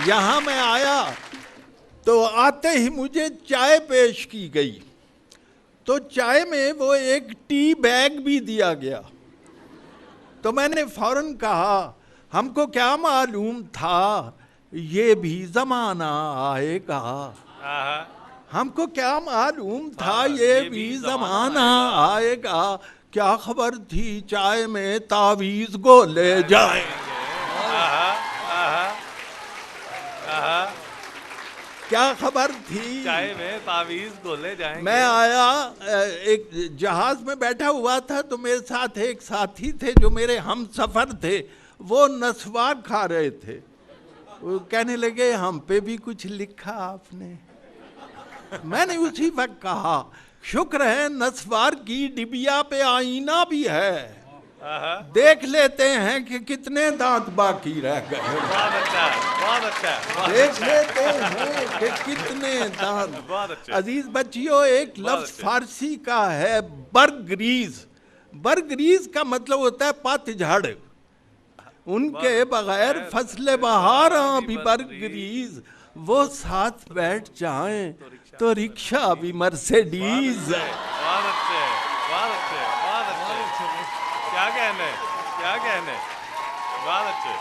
یہاں میں آیا تو آتے ہی مجھے چائے پیش کی گئی، تو چائے میں وہ ایک ٹی بیگ بھی دیا گیا، تو میں نے فوراً کہا ہم کو کیا معلوم تھا یہ بھی زمانہ آئے گا، ہم کو کیا معلوم تھا یہ بھی زمانہ آئے گا، کیا خبر تھی چائے میں تعویذ گولے جائیں، کیا خبر تھی چائے میں تعویذ گولے جائیں گے۔ میں آیا ایک جہاز میں بیٹھا ہوا تھا، تو میرے ساتھ ایک ساتھی تھے جو میرے ہم سفر تھے، وہ نسوار کھا رہے تھے، وہ کہنے لگے ہم پہ بھی کچھ لکھا آپ نے؟ میں نے اسی وقت کہا شکر ہے نسوار کی ڈبیا پہ آئینہ بھی ہے، دیکھ لیتے ہیں کہ کتنے دانت باقی رہ گئے، بہت اچھا ہے، بہت اچھا ہے، دیکھ لیتے ہیں کہ کتنے دانت۔ بہت اچھا۔ عزیز بچیوں، ایک لفظ فارسی کا ہے برگریز، برگریز کا مطلب ہوتا ہے پت جھڑ، ان کے بغیر فصل بہاراں بھی برگریز، وہ ساتھ بیٹھ جائیں تو رکشہ بھی مرسیڈیز۔ بہت اچھے، بہت اچھے، بہت اچھے، کیا کہنے، کیا کہنے، بہت اچھے۔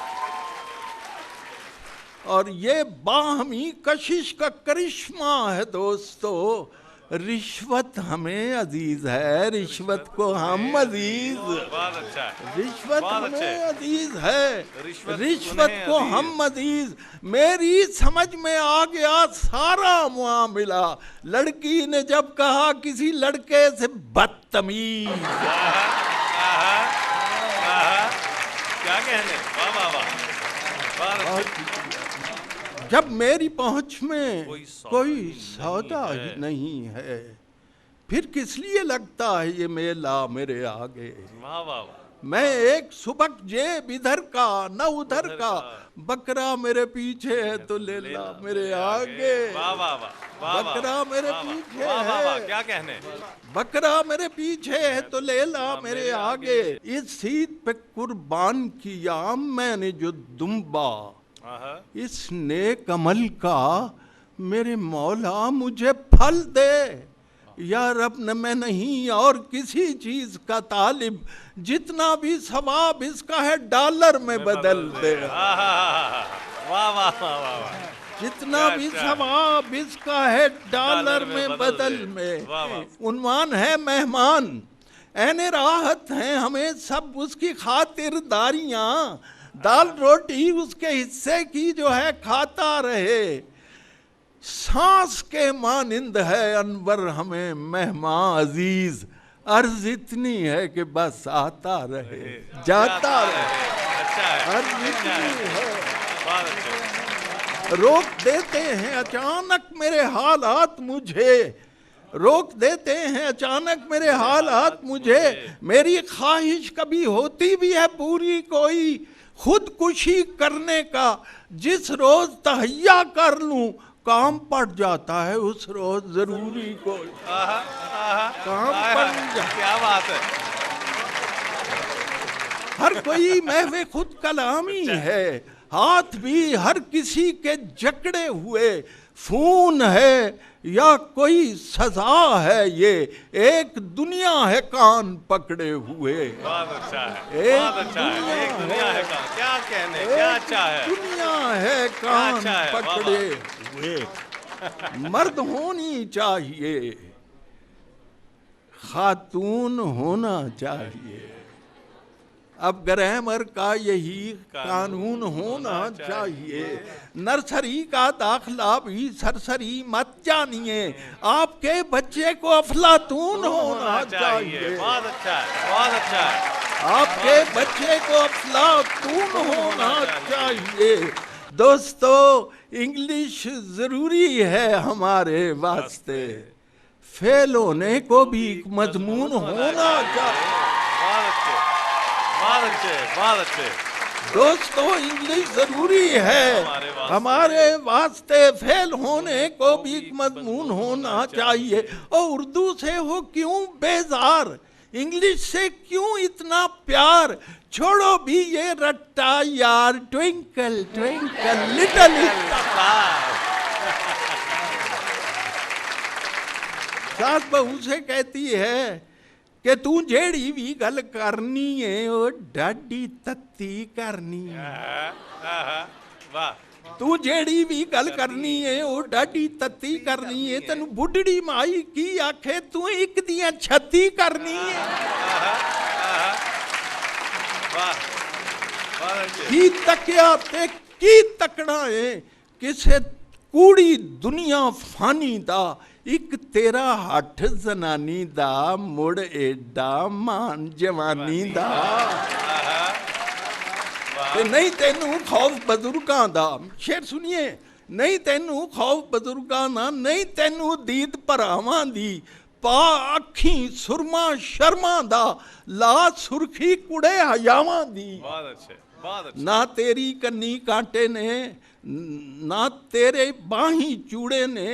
اور یہ باہمی کشش کا کرشمہ ہے دوستو، رشوت ہمیں عزیز ہے، رشوت کو ہم عزیز، بہت اچھا ہے، رشوت بہت اچھے۔ ہمیں عزیز ہے، رشوت رشوت انہیں کو عزیز۔ ہم عزیز۔ میری سمجھ میں آ گیا سارا معاملہ، لڑکی نے جب کہا کسی لڑکے سے بدتمیز، کیا کہنے، واہ واہ واہ، بہت اچھے۔ جب میری پہنچ میں کوئی سودا سودا ہی نہیں ہے، پھر کس لیے لگتا ہے یہ میلہ میرے آگے؟ واہ واہ واہ، میں ایک سبک جیب ادھر کا نہ ادھر کا، بکرا میرے پیچھے ہے تو لیلا میرے آگے، واہ واہ واہ، واہ واہ، بکرا میرے پیچھے واہ واہ واہ، ہے، کیا کہنے، بکرا میرے پیچھے ہے تو لیلا میرے آگے، اس عید پہ قربان کیا میں نے جو دمبا، اس نیک عمل کا میرے مولا مجھے پھل دے، یا رب نہ میں نہیں اور کسی چیز کا طالب، جتنا بھی ثواب اس کا ہے ڈالر میں بدل دے، واہ واہ واہ واہ، جتنا بھی ثواب اس کا ہے ڈالر میں بدل میں۔ عنوان ہے مہمان، این راحت ہیں ہمیں سب اس کی خاطر داریاں، دال روٹی اس کے حصے کی جو ہے کھاتا رہے، سانس کے مانند ہے انور ہمیں مہمان عزیز، عرض اتنی ہے کہ بس آتا رہے جاتا رہے، عرض اتنی ہے۔ روک دیتے ہیں اچانک میرے حالات مجھے، روک دیتے ہیں اچانک میرے حالات مجھے، میری خواہش کبھی ہوتی بھی ہے پوری کوئی، خودکشی کرنے کا جس روز تہیا کر لوں، کام پڑ جاتا ہے اس روز ضروری کوئی، کام پڑ جاتا، کیا بات ہے، ہر کوئی محو خود کلامی ہے، ہاتھ بھی ہر کسی کے جکڑے ہوئے، فون ہے یا کوئی سزا ہے، یہ ایک دنیا ہے کان پکڑے ہوئے، بہت اچھا ہے، بہت اچھا ہے، ایک دنیا ہے کان، کیا کہنے، کیا اچھا ہے، دنیا ہے کان پکڑے ہوئے، مرد ہونی چاہیے، خاتون ہونا چاہیے، اب گرامر کا یہی قانون ہونا چاہیے، نرسری کا داخلہ بھی سرسری مت جانیے، آپ کے بچے کو افلاطون ہونا چاہیے، بہت اچھا ہے، بہت اچھا ہے، آپ کے بچے کو افلاطون ہونا چاہیے۔ دوستو انگلش ضروری ہے ہمارے واسطے، فیل ہونے کو بھی ایک مضمون ہونا چاہیے، بہت اچھے، بہت اچھے، بہت اچھے، دوستو انگلش ضروری ہے ہمارے واسطے، فیل ہونے کو بھی ایک مضمون ہونا چاہیے، اور اردو سے ہو کیوں بیزار، इंग्लिश से क्यों इतना प्यार, छोड़ो भी ये रट्टा यार, ट्विंकल ट्विंकल लिटिल स्टार। सास बहू से कहती है कि तू जेड़ी भी गल करनी है वो डाडी तत्ती करनी है। वाह, तू जेड़ी भी गल करनी है वो डाडी तत्ती करनी है। तेनू बुढ़ड़ी माई की आखे तू एक दियां 36 करनी है। की तकिया ते की तकना है किसे कूड़ी दुनिया फानी दा, एक तेरा हठ जनानी दा, मुड़ एडा मान जवानी दा। ते नहीं तेनू खौफ बजुर्गां दा, शेर सुनिए, नहीं तेनू खौफ बजुर्गां दा, नहीं तेनू दीद भरावां दी, पा अखी सुरमा शर्मा दा, ला सुरखी कुड़े हयावां दी। बहुत अच्छे, बहुत अच्छे। ना तेरी कन्नी कांटे ने, ना तेरे बाही चूड़े ने,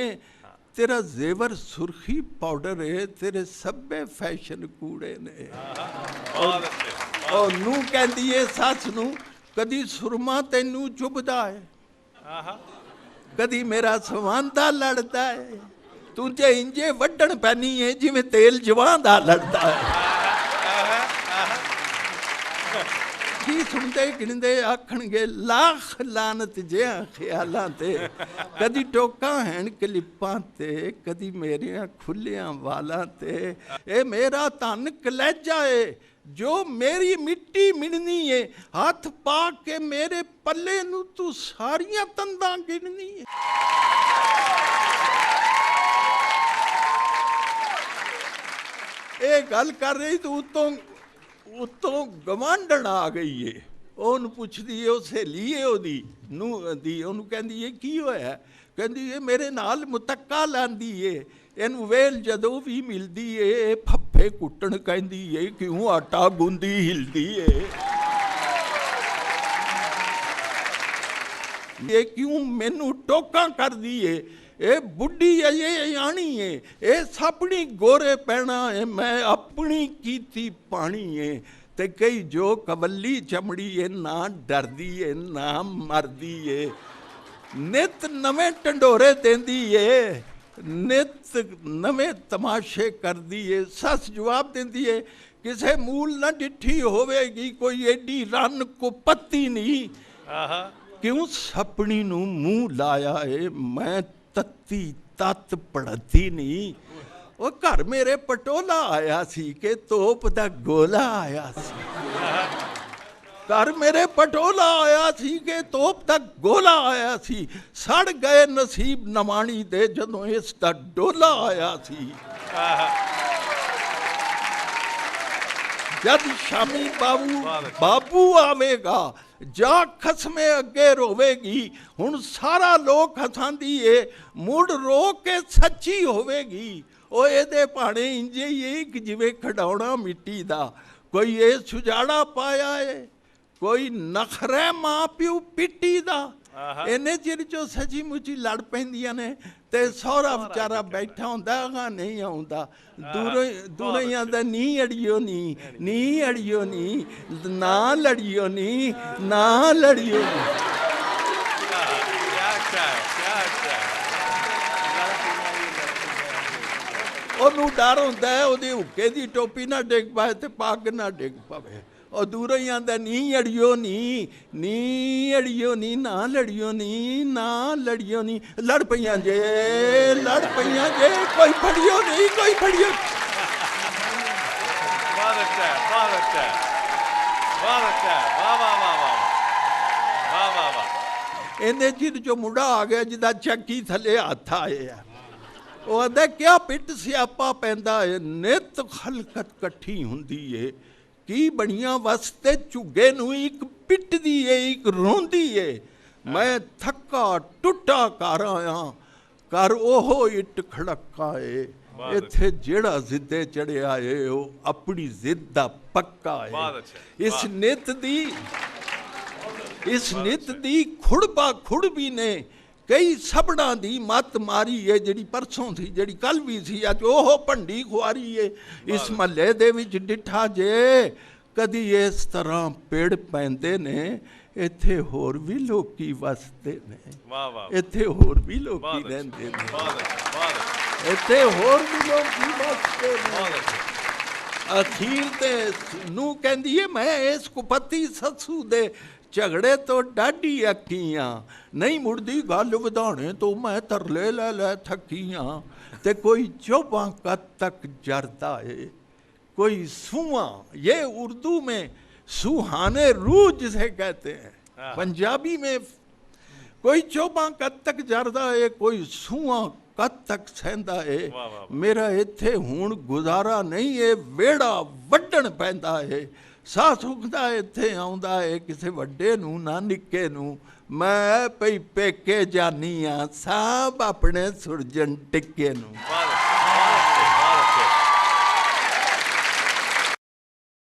तेरा जेवर सुरखी पाउडर है, तेरे सब्बे फैशन कूड़े ने। और नू कहती है सस नू, कदी सुरमा तेनू चुभदा है, कदी मेरा सवांदा लड़दा है, तू जे इंजे वड्डण पैनी है जिवें तेल जवां दा लड़दा है। की सुनते गिनदे आखणगे लाख लानत जिहा ख्यालां ते, कदी टोका हैन कलिपां ते, कदी मेरियां खुलियां वालां ते। ए मेरा धन कलैजा है जो मेरी मिट्टी मिलनी है, हाथ पा के मेरे पल्ले नू तू सारियां तंदां गिननी है। ਇਹ ਗੱਲ ਕਰ ਰਹੀ ਤੂੰ ਉਤੋਂ ਗਵਾਂਢਣ ਆ ਗਈ ਏ। ਉਹਨੂੰ ਪੁੱਛਦੀ ਏ, ਉਹ ਸਹੇਲੀ ਏ ਉਹਦੀ ਨੂੰ ਦੀ, ਉਹਨੂੰ ਕਹਿੰਦੀ ਏ ਕੀ ਹੋਇਆ? ਕਹਿੰਦੀ ਏ ਮੇਰੇ ਨਾਲ ਮੁਤੱਕਾ ਲਾਂਦੀ ਏ, ਇਹਨੂੰ ਵੇਲ ਜਦੋਂ ਵੀ ਮਿਲਦੀ ਏ ਫੱਫੇ ਕੁੱਟਣ ਕਹਿੰਦੀ ਏ, ਕਿਉਂ ਆਟਾ ਗੁੰਦੀ ਹਿਲਦੀ ਏ, ਇਹ ਕਿਉਂ ਮੈਨੂੰ ਟੋਕਾਂ ਕਰਦੀ ਏ, ਇਹ ਬੁੱਢੀ ਅਜੇ ਆਣੀ ਏ, ਇਹ ਸਾਪਣੀ ਗੋਰੇ ਪੈਣਾ ਏ, ਮੈਂ ਆਪਣੀ ਕੀਤੀ ਪਾਣੀ ਏ। ਤੇ ਕਈ ਜੋ ਕਵੱਲੀ ਚਮੜੀ ਏ, ਨਾ ਡਰਦੀ ਏ ਨਾ ਮਰਦੀ ਏ, ਨਿਤ ਨਵੇਂ ਢੰਡੋਰੇ ਦਿੰਦੀ ਏ, ਨਿਤ ਨਵੇਂ ਤਮਾਸ਼ੇ ਕਰਦੀ ਏ। ਸੱਸ ਜਵਾਬ ਦਿੰਦੀ ਏ, ਕਿਸੇ ਮੂਲ ਨਾ ਡਿੱਠੀ ਹੋਵੇਗੀ ਕੋਈ ਏਡੀ ਰੰਨ ਕੋ ਪੱਤੀ ਨਹੀਂ, ਕਿਉਂ ਸਪਣੀ ਨੂੰ ਮੂੰਹ ਲਾਇਆ ਏ, ਮੈਂ ਤੱਤੀ ਤੱਤ ਪੜਦੀ ਨਹੀਂ। ਉਹ ਘਰ ਮੇਰੇ ਪਟੋਲਾ ਆਇਆ ਸੀ ਕਿ ਤੋਪ ਦਾ ਗੋਲਾ ਆਇਆ ਸੀ, ਘਰ ਮੇਰੇ ਪਟੋਲਾ ਆਇਆ ਸੀ ਕਿ ਤੋਪ ਦਾ ਗੋਲਾ ਆਇਆ ਸੀ, ਸੜ ਗਏ ਨਸੀਬ ਨਮਾਣੀ ਦੇ ਜਦੋਂ ਇਸ ਦਾ ਡੋਲਾ ਆਇਆ ਸੀ। ਜਦ ਸ਼ਾਮੀ ਬਾਬੂ ਆਵੇਗਾ ਜਾ ਖਸਮੇ ਅੱਗੇ ਰੋਵੇਗੀ, ਹੁਣ ਸਾਰਾ ਲੋਕ ਹਸਾਂਦੀ ਏ ਮੁੜ ਰੋ ਕੇ ਸੱਚੀ ਹੋਵੇਗੀ। ਉਹ ਇਹਦੇ ਭਾਣੇ ਇੰਜੇ ਹੀ ਕਿ ਜਿਵੇਂ ਖਡਾਉਣਾ ਮਿੱਟੀ ਦਾ, ਕੋਈ ਇਹ ਸੁਜਾੜਾ ਪਾਇਆ ਏ, ਕੋਈ ਨਖਰੇ ਮਾਂ ਪਿਓ ਪਿੱਟੀ ਦਾ। ਇੰਨੇ ਚਿਰ ਚੋਂ ਸੱਚੀ ਮੁੱਚੀ ਲੜ ਪੈਂਦੀਆਂ ਨੇ ਤੇ ਸਹੁਰਾ ਵਿਚਾਰਾ ਬੈਠਾ ਹੁੰਦਾ ਗਾ ਨਹੀਂ ਆਉਂਦਾ, ਦੂਰੋਂ ਹੀ ਆਉਂਦਾ ਨੀ ਅੜਿਓ ਨੀ, ਨੀ ਅੜਿਓ ਨੀ, ਨਾ ਲੜਿਓ ਨੀ, ਨਾ ਲੜਿਓ ਨੀ। ਉਹਨੂੰ ਡਰ ਹੁੰਦਾ ਹੈ ਉਹਦੀ ਹੁੱਕੇ ਦੀ ਟੋਪੀ ਨਾ ਡਿੱਗ ਪਾਏ ਤੇ ਪੱਗ ਨਾ ਡਿੱਗ ਪਵੇ। ਉਹ ਦੂਰੋਂ ਹੀ ਆਉਂਦਾ ਨੀ ਅੜਿਓ ਨੀ, ਨੀ ਅੜਿਓ ਨੀ, ਨਾ ਲੜਿਓ ਨੀ, ਨਾ ਲੜਿਓ ਨੀ। ਲੜ ਪਈਆਂ ਜੇ, ਲੜ ਪਈਆਂ ਜੇ, ਕੋਈ ਫੜਿਓ ਨਹੀਂ, ਕੋਈ ਫੜਿਓ। ਬਹੁਤ ਅੱਛਾ, ਬਹੁਤ ਅੱਛਾ, ਬਹੁਤ ਅੱਛਾ, ਵਾਹ ਵਾਹ ਵਾਹ ਵਾਹ ਵਾਹ ਵਾਹ ਵਾਹ। ਇਹਨੇ ਚਿਰ ਜੋ ਮੁੰਡਾ ਆ ਗਿਆ ਜਿਹਦਾ ਚੱਕੀ ਥੱਲੇ ਹੱਥ ਆਏ ਆ, ਉਹ ਆਂਦਾ ਕਿਆ ਪਿੱਟ ਸਿਆਪਾ ਪੈਂਦਾ ਏ, ਨਿਤ ਖਲਕਤ ਇਕੱਠੀ ਹੁੰਦੀ ਏ, ਕੀ ਬਣੀਆਂ ਵਸਤੇ ਝੁੱਗੇ ਨੂੰ ਇੱਕ ਪਿੱਟਦੀ ਏ ਇੱਕ ਰੋਂਦੀ ਏ। ਮੈਂ ਥੱਕਾ ਟੁੱਟਾ ਘਰ ਆਇਆ, ਘਰ ਉਹ ਇੱਟ ਖੜਕਾ ਏ, ਇੱਥੇ ਜਿਹੜਾ ਜ਼ਿੱਦੇ ਚੜਿਆ ਏ ਉਹ ਆਪਣੀ ਜ਼ਿੱਦ ਦਾ ਪੱਕਾ ਏ। ਇਸ ਨਿਤ ਦੀ ਖੁੜਬਾ ਖੁੜਬੀ ਨੇ ਕਈ ਸਭੜਾਂ ਦੀ ਮੱਤ ਮਾਰੀ ਏ, ਜਿਹੜੀ ਪਰਸੋਂ ਸੀ, ਜਿਹੜੀ ਕੱਲ ਵੀ ਸੀ, ਅੱਜ ਉਹ ਭੰਡੀ ਖੁਆਰੀ ਏ। ਇਸ ਮਹੱਲੇ ਦੇ ਵਿੱਚ ਡਿੱਠਾ ਜੇ ਕਦੀ ਇਸ ਤਰ੍ਹਾਂ ਪੇੜ ਪੈਂਦੇ ਨੇ, ਇੱਥੇ ਹੋਰ ਵੀ ਲੋਕੀ ਵਸਦੇ ਨੇ। ਵਾਹ ਵਾਹ, ਇੱਥੇ ਹੋਰ ਵੀ ਲੋਕੀ ਰਹਿੰਦੇ ਨੇ, ਇੱਥੇ ਹੋਰ ਵੀ ਲੋਕੀ ਵਸਦੇ ਨੇ। ਅਖੀਰ ਤੇ ਨੂੰ ਕਹਿੰਦੀ ਏ, ਮੈਂ ਇਸ ਕੁਪੱਤੀ ਸੱਸੂ ਦੇ ਝਗੜੇ ਤੋਂ ਡਾਢੀ ਅੱਕੀਆਂ, ਨਹੀਂ ਮੁੜਦੀ ਗੱਲ ਵਧਾਣੇ ਤੋਂ ਮੈਂ ਤਰਲੇ ਲੈ ਲੈ ਥੱਕੀਆਂ। ਤੇ ਕੋਈ ਚੋਬਾਂ ਕਦ ਤੱਕ ਜਰਦਾ ਏ, कोई सुआ, ये उर्दू में सुहाने रूह जिसे कहते हैं, पंजाबी में कोई चोबा कद तक जरदा है, कोई सुआ कद तक सहंदा है। मेरा इत्थे हुण गुजारा नहीं है, वेड़ा वड्डण पैंदा है। साह सुखदा इत्थे आउंदा है, किसे वड्डे नूं ना निक्के नूं। मैं पई पेके जानी आ, साहब अपने सुरजन टिक्के नूं।